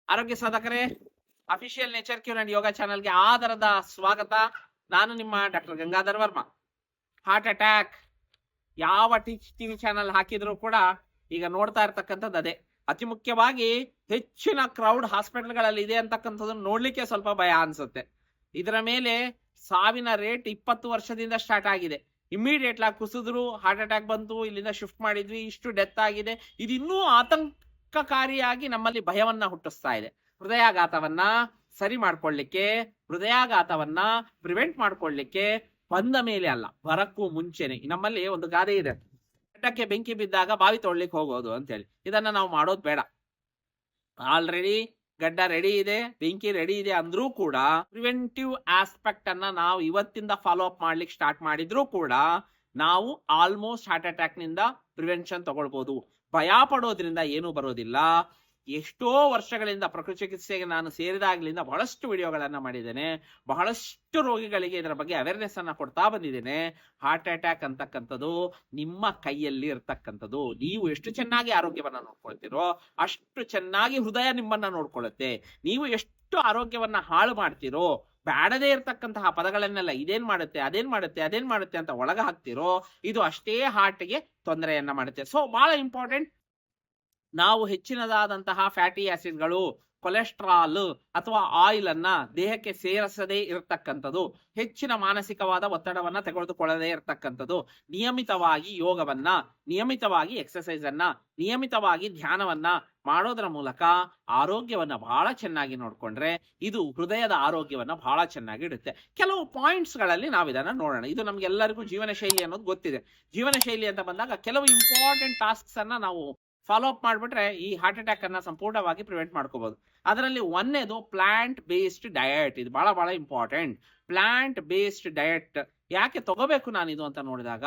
ಆರೋಗ್ಯ ಸಾಧಕರೇ, official nature cure and yoga ಚಾನಲ್ಗೆ ಆದರದ ಸ್ವಾಗತ. ನಾನು ನಿಮ್ಮ doctor Gangadhar Varma. Heart attack ಯಾವ ಟಿವಿ ಚಾನಲ್ ಹಾಕಿದ್ರು ಕೂಡ ಈಗ ನೋಡ್ತಾ ಇರ್ತಕ್ಕಂಥದ್ದು ಅದೇ. ಅತಿ ಮುಖ್ಯವಾಗಿ ಹೆಚ್ಚಿನ ಕ್ರೌಡ್ ಹಾಸ್ಪಿಟಲ್ಗಳಲ್ಲಿ ಇದೆ ಅಂತಕ್ಕಂಥದ್ದನ್ನು ನೋಡ್ಲಿಕ್ಕೆ ಸ್ವಲ್ಪ ಭಯ ಅನ್ಸುತ್ತೆ. ಇದರ ಮೇಲೆ ಸಾವಿನ ರೇಟ್ 20 ವರ್ಷದಿಂದ ಸ್ಟಾರ್ಟ್ ಆಗಿದೆ. ಇಮಿಡಿಯೇಟ್ ಆಗಿ ಕುಸಿದ್ರು, ಹಾರ್ಟ್ ಅಟ್ಯಾಕ್ ಬಂತು, ಇಲ್ಲಿಂದ ಶಿಫ್ಟ್ ಮಾಡಿದ್ವಿ, ಇಷ್ಟು ಡೆತ್ ಆಗಿದೆ. ಇದು ಇನ್ನೂ ಆತಂಕಕಾರಿಯಾಗಿ ನಮ್ಮಲ್ಲಿ ಭಯವನ್ನ ಹುಟ್ಟಿಸ್ತಾ ಇದೆ. ಹೃದಯಾಘಾತವನ್ನ ಸರಿ ಮಾಡ್ಕೊಳ್ಳಿಕ್ಕೆ, ಹೃದಯಾಘಾತವನ್ನ ಪ್ರಿವೆಂಟ್ ಮಾಡ್ಕೊಳ್ಳಿಕ್ಕೆ ಬಂದ ಮೇಲೆ ಅಲ್ಲ, ಬರಕ್ಕೂ ಮುಂಚೆನೆ. ನಮ್ಮಲ್ಲಿ ಒಂದು ಗಾದೆ ಇದೆ, ಗಡ್ಡಕ್ಕೆ ಬೆಂಕಿ ಬಿದ್ದಾಗ ಬಾವಿ ತೊಳ್ಲಿಕ್ಕೆ ಹೋಗೋದು ಅಂತೇಳಿ. ಇದನ್ನ ನಾವು ಮಾಡೋದು ಬೇಡ. ಆಲ್ರೆಡಿ ಗಡ್ಡ ರೆಡಿ ಇದೆ, ಬೆಂಕಿ ರೆಡಿ ಇದೆ ಅಂದ್ರೂ ಕೂಡ ಪ್ರಿವೆಂಟಿವ್ ಆಸ್ಪೆಕ್ಟ್ ಅನ್ನ ನಾವು ಇವತ್ತಿಂದ ಫಾಲೋ ಅಪ್ ಮಾಡ್ಲಿಕ್ಕೆ ಸ್ಟಾರ್ಟ್ ಮಾಡಿದ್ರೂ ಕೂಡ ನಾವು ಆಲ್ಮೋಸ್ಟ್ ಹಾರ್ಟ್ ಅಟ್ಯಾಕ್ ನಿಂದ ಪ್ರಿವೆನ್ಷನ್ ತಗೊಳ್ಬಹುದು. ಭಯ ಪಡೋದ್ರಿಂದ ಏನೂ ಬರೋದಿಲ್ಲ. ಎಷ್ಟೋ ವರ್ಷಗಳಿಂದ ಪ್ರಕೃತಿ ಚಿಕಿತ್ಸೆಗೆ ನಾನು ಸೇರಿದಾಗ್ಲಿಂದ ಬಹಳಷ್ಟು ವಿಡಿಯೋಗಳನ್ನ ಮಾಡಿದ್ದೇನೆ. ಬಹಳಷ್ಟು ರೋಗಿಗಳಿಗೆ ಇದರ ಬಗ್ಗೆ ಅವೇರ್ನೆಸ್ ಅನ್ನ ಕೊಡ್ತಾ ಬಂದಿದ್ದೇನೆ. ಹಾರ್ಟ್ ಅಟ್ಯಾಕ್ ಅಂತಕ್ಕಂಥದ್ದು ನಿಮ್ಮ ಕೈಯಲ್ಲಿ ಇರ್ತಕ್ಕಂಥದ್ದು. ನೀವು ಎಷ್ಟು ಚೆನ್ನಾಗಿ ಆರೋಗ್ಯವನ್ನ ನೋಡ್ಕೊಳ್ತೀರೋ ಅಷ್ಟು ಚೆನ್ನಾಗಿ ಹೃದಯ ನಿಮ್ಮನ್ನ ನೋಡ್ಕೊಳ್ಳುತ್ತೆ. ನೀವು ಎಷ್ಟು ಆರೋಗ್ಯವನ್ನ ಹಾಳು ಮಾಡ್ತೀರೋ, ಬ್ಯಾಡದೇ ಇರ್ತಕ್ಕಂತಹ ಪದಗಳನ್ನೆಲ್ಲ ಇದೇನ್ ಮಾಡುತ್ತೆ, ಅದೇನ್ ಮಾಡುತ್ತೆ, ಅದೇನ್ ಮಾಡುತ್ತೆ ಅಂತ ಒಳಗ ಹಾಕ್ತಿರೋ, ಇದು ಅಷ್ಟೇ ಹಾರ್ಟ್ಗೆ ತೊಂದರೆಯನ್ನ ಮಾಡುತ್ತೆ. ಸೊ ಬಹಳ ಇಂಪಾರ್ಟೆಂಟ್, ನಾವು ಹೆಚ್ಚಿನದಾದಂತಹ ಫ್ಯಾಟಿ ಆಸಿಡ್ಗಳು, ಕೊಲೆಸ್ಟ್ರಾಲ್ ಅಥವಾ ಆಯಿಲ್ ಅನ್ನ ದೇಹಕ್ಕೆ ಸೇರಿಸದೇ ಇರತಕ್ಕಂಥದ್ದು, ಹೆಚ್ಚಿನ ಮಾನಸಿಕವಾದ ಒತ್ತಡವನ್ನ ತೆಗೆದುಕೊಳ್ಳದೇ ಇರತಕ್ಕಂಥದ್ದು, ನಿಯಮಿತವಾಗಿ ಯೋಗವನ್ನ, ನಿಯಮಿತವಾಗಿ ಎಕ್ಸರ್ಸೈಸ್ ಅನ್ನ, ನಿಯಮಿತವಾಗಿ ಧ್ಯಾನವನ್ನ ಮಾಡೋದರ ಮೂಲಕ ಆರೋಗ್ಯವನ್ನ ಬಹಳ ಚೆನ್ನಾಗಿ ನೋಡ್ಕೊಂಡ್ರೆ ಇದು ಹೃದಯದ ಆರೋಗ್ಯವನ್ನ ಬಹಳ ಚೆನ್ನಾಗಿ ಇಡುತ್ತೆ. ಕೆಲವು ಪಾಯಿಂಟ್ಸ್ ಗಳಲ್ಲಿ ನಾವು ಇದನ್ನ ನೋಡೋಣ. ಇದು ನಮ್ಗೆಲ್ಲರಿಗೂ ಜೀವನ ಶೈಲಿ ಅನ್ನೋದು ಗೊತ್ತಿದೆ. ಜೀವನ ಶೈಲಿ ಅಂತ ಬಂದಾಗ ಕೆಲವು ಇಂಪಾರ್ಟೆಂಟ್ ಟಾಸ್ಕ್ಸ್ ಅನ್ನ ನಾವು ಫಾಲೋ ಅಪ್ ಮಾಡ್ಬಿಟ್ರೆ ಈ ಹಾರ್ಟ್ ಅಟ್ಯಾಕ್ ಅನ್ನ ಸಂಪೂರ್ಣವಾಗಿ ಪ್ರಿವೆಂಟ್ ಮಾಡ್ಕೋಬಹುದು. ಅದರಲ್ಲಿ ಒಂದೇದು ಪ್ಲಾಂಟ್ ಬೇಸ್ಡ್ ಡಯಟ್. ಇದು ಬಹಳ ಬಹಳ ಇಂಪಾರ್ಟೆಂಟ್. ಪ್ಲಾಂಟ್ ಬೇಸ್ಡ್ ಡಯಟ್ ಯಾಕೆ ತಗೋಬೇಕು ನಾನು ಇದು ಅಂತ ನೋಡಿದಾಗ,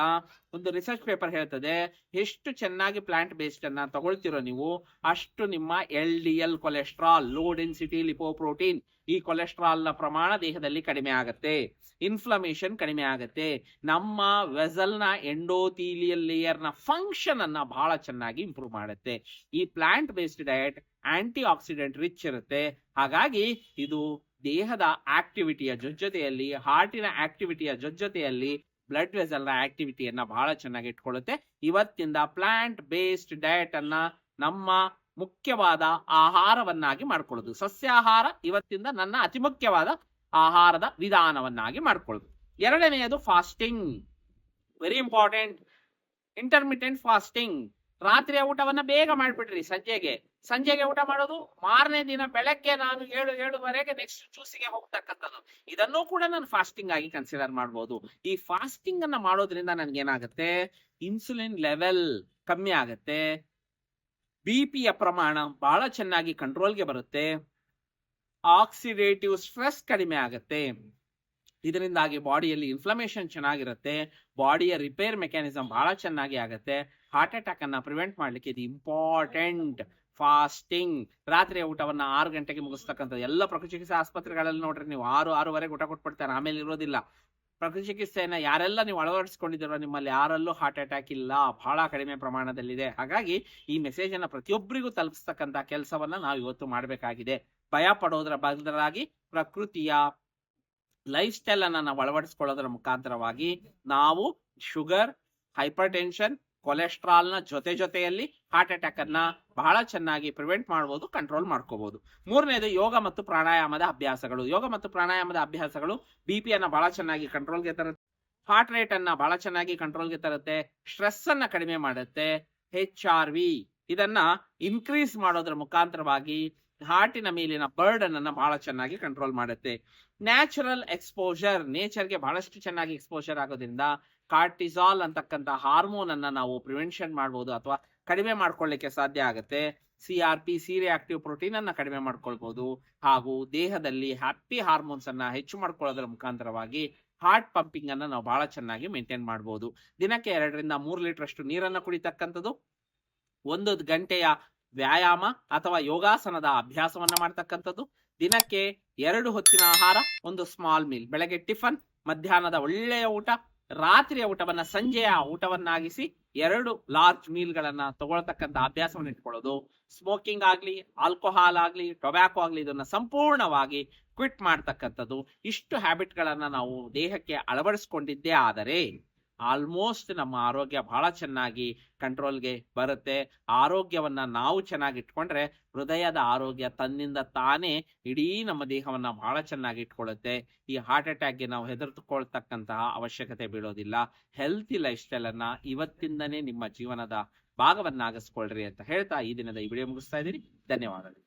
ಒಂದು ರಿಸರ್ಚ್ ಪೇಪರ್ ಹೇಳ್ತದೆ, ಎಷ್ಟು ಚೆನ್ನಾಗಿ ಪ್ಲಾಂಟ್ ಬೇಸ್ಡ್ ಅನ್ನ ತಗೊಳ್ತಿರೋ ನೀವು ಅಷ್ಟು ನಿಮ್ಮ LDL cholesterol, low density lipoprotein, ಈ ಕೊಲೆಸ್ಟ್ರಾಲ್ ನ ಪ್ರಮಾಣ ದೇಹದಲ್ಲಿ ಕಡಿಮೆ ಆಗುತ್ತೆ, ಇನ್ಫ್ಲಮೇಷನ್ ಕಡಿಮೆ ಆಗುತ್ತೆ, ನಮ್ಮ ವೆಸಲ್ ನ ಎಂಡೋಥೀಲಿಯಲ್ ಲೇಯರ್ ನ ಫಂಕ್ಷನ್ ಅನ್ನ ಬಹಳ ಚೆನ್ನಾಗಿ ಇಂಪ್ರೂವ್ ಮಾಡುತ್ತೆ. ಈ plant based diet antioxidant rich ಇರುತ್ತೆ. ಹಾಗಾಗಿ ಇದು ದೇಹದ ಆಕ್ಟಿವಿಟಿಯ ಜೊತೆಯಲ್ಲಿ, ಹಾರ್ಟಿನ ಆಕ್ಟಿವಿಟಿಯ ಜೊತೆಯಲ್ಲಿ ಬ್ಲಡ್ ವೆಸಲ್ ನ ಆಕ್ಟಿವಿಟಿಯನ್ನ ಬಹಳ ಚೆನ್ನಾಗಿ ಇಟ್ಕೊಳ್ಳುತ್ತೆ. ಇವತ್ತಿಂದ ಪ್ಲಾಂಟ್ ಬೇಸ್ಡ್ ಡಯಟ್ ಅನ್ನ ನಮ್ಮ ಮುಖ್ಯವಾದ ಆಹಾರವನ್ನಾಗಿ ಮಾಡ್ಕೊಳ್ಳೋದು. ಸಸ್ಯಾಹಾರ ಇವತ್ತಿಂದ ನನ್ನ ಅತಿ ಮುಖ್ಯವಾದ ಆಹಾರದ ವಿಧಾನವನ್ನಾಗಿ ಮಾಡ್ಕೊಳ್ಳೋದು. ಎರಡನೆಯದು fasting, very important. Intermittent fasting. ರಾತ್ರಿಯ ಊಟವನ್ನ ಬೇಗ ಮಾಡ್ಬಿಟ್ರಿ, ಸಂಜೆಗೆ ಊಟ ಮಾಡೋದು, ಮಾರನೇ ದಿನ ಬೆಳಗ್ಗೆ ನಾನು 7-7:30 ನೆಕ್ಸ್ಟ್ ಚೂಸಿಗೆ ಹೋಗ್ತಕ್ಕಂಥದ್ದು, ಇದನ್ನೂ ಕೂಡ ನಾನು ಫಾಸ್ಟಿಂಗ್ ಆಗಿ ಕನ್ಸಿಡರ್ ಮಾಡ್ಬೋದು. ಈ ಫಾಸ್ಟಿಂಗ್ ಅನ್ನ ಮಾಡೋದ್ರಿಂದ ನನ್ಗೇನಾಗುತ್ತೆ, ಇನ್ಸುಲಿನ್ ಲೆವೆಲ್ ಕಮ್ಮಿ ಆಗುತ್ತೆ, BPಯ ಪ್ರಮಾಣ ಬಹಳ ಚೆನ್ನಾಗಿ ಕಂಟ್ರೋಲ್ಗೆ ಬರುತ್ತೆ, ಆಕ್ಸಿಡೇಟಿವ್ ಸ್ಟ್ರೆಸ್ ಕಡಿಮೆ ಆಗುತ್ತೆ. ಇದರಿಂದಾಗಿ ಬಾಡಿಯಲ್ಲಿ ಇನ್ಫ್ಲಮೇಷನ್ ಚೆನ್ನಾಗಿರುತ್ತೆ, ಬಾಡಿಯ ರಿಪೇರ್ ಮೆಕ್ಯಾನಿಸಮ್ ಬಹಳ ಚೆನ್ನಾಗಿ ಆಗುತ್ತೆ. ಹಾರ್ಟ್ ಅಟ್ಯಾಕ್ ಅನ್ನ ಪ್ರಿವೆಂಟ್ ಮಾಡ್ಲಿಕ್ಕೆ ಇದು ಇಂಪಾರ್ಟೆಂಟ್. ಫಾಸ್ಟಿಂಗ್. ರಾತ್ರಿಯ ಊಟವನ್ನ 6 ಗಂಟೆಗೆ ಮುಗಿಸ್ತಕ್ಕಂಥದ್ದು. ಎಲ್ಲ ಪ್ರಕೃತಿ ಚಿಕಿತ್ಸಾ ಆಸ್ಪತ್ರೆಗಳಲ್ಲಿ ನೋಡ್ರಿ, ನೀವು 6-6:30 ಊಟ ಕೊಟ್ಬಿಡ್ತಾರೆ, ಆಮೇಲೆ ಇರೋದಿಲ್ಲ. ಪ್ರಕೃತಿ ಚಿಕಿತ್ಸೆಯನ್ನ ಯಾರೆಲ್ಲ ನೀವು ಅಳವಡಿಸ್ಕೊಂಡಿದ್ದೀರೋ ನಿಮ್ಮಲ್ಲಿ ಯಾರಲ್ಲೂ ಹಾರ್ಟ್ ಅಟ್ಯಾಕ್ ಇಲ್ಲ, ಬಹಳ ಕಡಿಮೆ ಪ್ರಮಾಣದಲ್ಲಿದೆ. ಹಾಗಾಗಿ ಈ ಮೆಸೇಜ್ ಅನ್ನ ಪ್ರತಿಯೊಬ್ಬರಿಗೂ ತಲುಪಿಸ್ತಕ್ಕಂಥ ಕೆಲಸವನ್ನ ನಾವು ಇವತ್ತು ಮಾಡಬೇಕಾಗಿದೆ. ಭಯ ಪಡೋದ್ರ ಬದಲಾಗಿ ಪ್ರಕೃತಿಯ ಲೈಫ್ ಸ್ಟೈಲ್ ಅನ್ನ ನಾವು ಅಳವಡಿಸ್ಕೊಳ್ಳೋದ್ರ ಮುಖಾಂತರವಾಗಿ ನಾವು ಶುಗರ್, ಹೈಪರ್ ಟೆನ್ಷನ್, ಕೊಲೆಸ್ಟ್ರಾಲ್ ನ ಜೊತೆಯಲ್ಲಿ ಹಾರ್ಟ್ ಅಟ್ಯಾಕ್ ಅನ್ನ ಬಹಳ ಚೆನ್ನಾಗಿ ಪ್ರಿವೆಂಟ್ ಮಾಡಬಹುದು, ಕಂಟ್ರೋಲ್ ಮಾಡ್ಕೋಬಹುದು. ಮೂರನೇದು ಯೋಗ ಮತ್ತು ಪ್ರಾಣಾಯಾಮದ ಅಭ್ಯಾಸಗಳು. ಯೋಗ ಮತ್ತು ಪ್ರಾಣಾಯಾಮದ ಅಭ್ಯಾಸಗಳು BPಯನ್ನ ಬಹಳ ಚೆನ್ನಾಗಿ ಕಂಟ್ರೋಲ್ಗೆ ತರುತ್ತೆ, ಹಾರ್ಟ್ ರೇಟ್ ಅನ್ನ ಬಹಳ ಚೆನ್ನಾಗಿ ಕಂಟ್ರೋಲ್ಗೆ ತರುತ್ತೆ, ಸ್ಟ್ರೆಸ್ ಅನ್ನ ಕಡಿಮೆ ಮಾಡುತ್ತೆ, HRV ಇದನ್ನ ಇನ್ಕ್ರೀಸ್ ಮಾಡೋದ್ರ ಮುಖಾಂತರವಾಗಿ ಹಾರ್ಟಿನ ಮೇಲಿನ ಬರ್ಡನ್ ಅನ್ನ ಬಹಳ ಚೆನ್ನಾಗಿ ಕಂಟ್ರೋಲ್ ಮಾಡುತ್ತೆ. ನ್ಯಾಚುರಲ್ ಎಕ್ಸ್ಪೋಜರ್, ನೇಚರ್ಗೆ ಬಹಳಷ್ಟು ಚೆನ್ನಾಗಿ ಎಕ್ಸ್ಪೋಜರ್ ಆಗೋದ್ರಿಂದ ಕಾರ್ಟಿಸಾಲ್ ಅಂತಕ್ಕಂಥ ಹಾರ್ಮೋನ್ ಅನ್ನ ನಾವು ಪ್ರಿವೆನ್ಷನ್ ಮಾಡಬಹುದು ಅಥವಾ ಕಡಿಮೆ ಮಾಡ್ಕೊಳ್ಳಿಕ್ಕೆ ಸಾಧ್ಯ ಆಗುತ್ತೆ. CRP, ಸಿ ರಿಯಾಕ್ಟಿವ್ ಪ್ರೋಟೀನ್ ಅನ್ನ ಕಡಿಮೆ ಮಾಡ್ಕೊಳ್ಬಹುದು. ಹಾಗೂ ದೇಹದಲ್ಲಿ ಹ್ಯಾಪಿ ಹಾರ್ಮೋನ್ಸ್ ಅನ್ನ ಹೆಚ್ಚು ಮಾಡ್ಕೊಳ್ಳೋದ್ರ ಮುಖಾಂತರವಾಗಿ ಹಾರ್ಟ್ ಪಂಪಿಂಗ್ ಅನ್ನ ನಾವು ಬಹಳ ಚೆನ್ನಾಗಿ ಮೇಂಟೈನ್ ಮಾಡಬಹುದು. ದಿನಕ್ಕೆ 2-3 ಲೀಟರ್ ಅಷ್ಟು ನೀರನ್ನ ಕುಡಿತಕ್ಕಂಥದ್ದು, 1 ಗಂಟೆಯ ವ್ಯಾಯಾಮ ಅಥವಾ ಯೋಗಾಸನದ ಅಭ್ಯಾಸವನ್ನ ಮಾಡ್ತಕ್ಕಂಥದ್ದು, ದಿನಕ್ಕೆ 2 ಹೊತ್ತಿನ ಆಹಾರ, 1 ಸ್ಮಾಲ್ ಮೀಲ್, ಬೆಳಗ್ಗೆ ಟಿಫನ್, ಮಧ್ಯಾಹ್ನದ ಒಳ್ಳೆಯ ಊಟ, ರಾತ್ರಿಯ ಊಟವನ್ನ ಸಂಜೆಯ ಊಟವನ್ನಾಗಿಸಿ 2 ಲಾರ್ಜ್ ಮೀಲ್ಗಳನ್ನ ತಗೊಳ್ತಕ್ಕಂಥ ಅಭ್ಯಾಸವನ್ನು ಇಟ್ಕೊಳ್ಳೋದು. ಸ್ಮೋಕಿಂಗ್ ಆಗ್ಲಿ, ಆಲ್ಕೋಹಾಲ್ ಆಗ್ಲಿ, ಟೊಬ್ಯಾಕೋ ಆಗ್ಲಿ, ಇದನ್ನ ಸಂಪೂರ್ಣವಾಗಿ ಕ್ವಿಟ್ ಮಾಡ್ತಕ್ಕಂಥದ್ದು. ಇಷ್ಟು ಹ್ಯಾಬಿಟ್ಗಳನ್ನ ನಾವು ದೇಹಕ್ಕೆ ಅಳವಡಿಸ್ಕೊಂಡಿದ್ದೇ ಆದರೆ ಆಲ್ಮೋಸ್ಟ್ ನಮ್ಮ ಆರೋಗ್ಯ ಬಹಳ ಚೆನ್ನಾಗಿ ಕಂಟ್ರೋಲ್ಗೆ ಬರುತ್ತೆ. ಆರೋಗ್ಯವನ್ನ ನಾವು ಚೆನ್ನಾಗಿ ಇಟ್ಕೊಂಡ್ರೆ ಹೃದಯದ ಆರೋಗ್ಯ ತನ್ನಿಂದ ತಾನೇ ಇಡೀ ನಮ್ಮ ದೇಹವನ್ನ ಬಹಳ ಚೆನ್ನಾಗಿ ಇಟ್ಕೊಳ್ಳುತ್ತೆ. ಈ ಹಾರ್ಟ್ ಅಟ್ಯಾಕ್ಗೆ ನಾವು ಹೆದರ್ಕೊಳ್ತಕ್ಕಂತಹ ಅವಶ್ಯಕತೆ ಬೀಳೋದಿಲ್ಲ. ಹೆಲ್ತಿ ಲೈಫ್ ಸ್ಟೈಲ್ ಅನ್ನ ಇವತ್ತಿಂದನೇ ನಿಮ್ಮ ಜೀವನದ ಭಾಗವನ್ನಾಗಿಸ್ಕೊಳ್ರಿ ಅಂತ ಹೇಳ್ತಾ ಈ ದಿನದ ಈ ವಿಡಿಯೋ ಮುಗಿಸ್ತಾ ಇದ್ದೀನಿ. ಧನ್ಯವಾದಗಳು.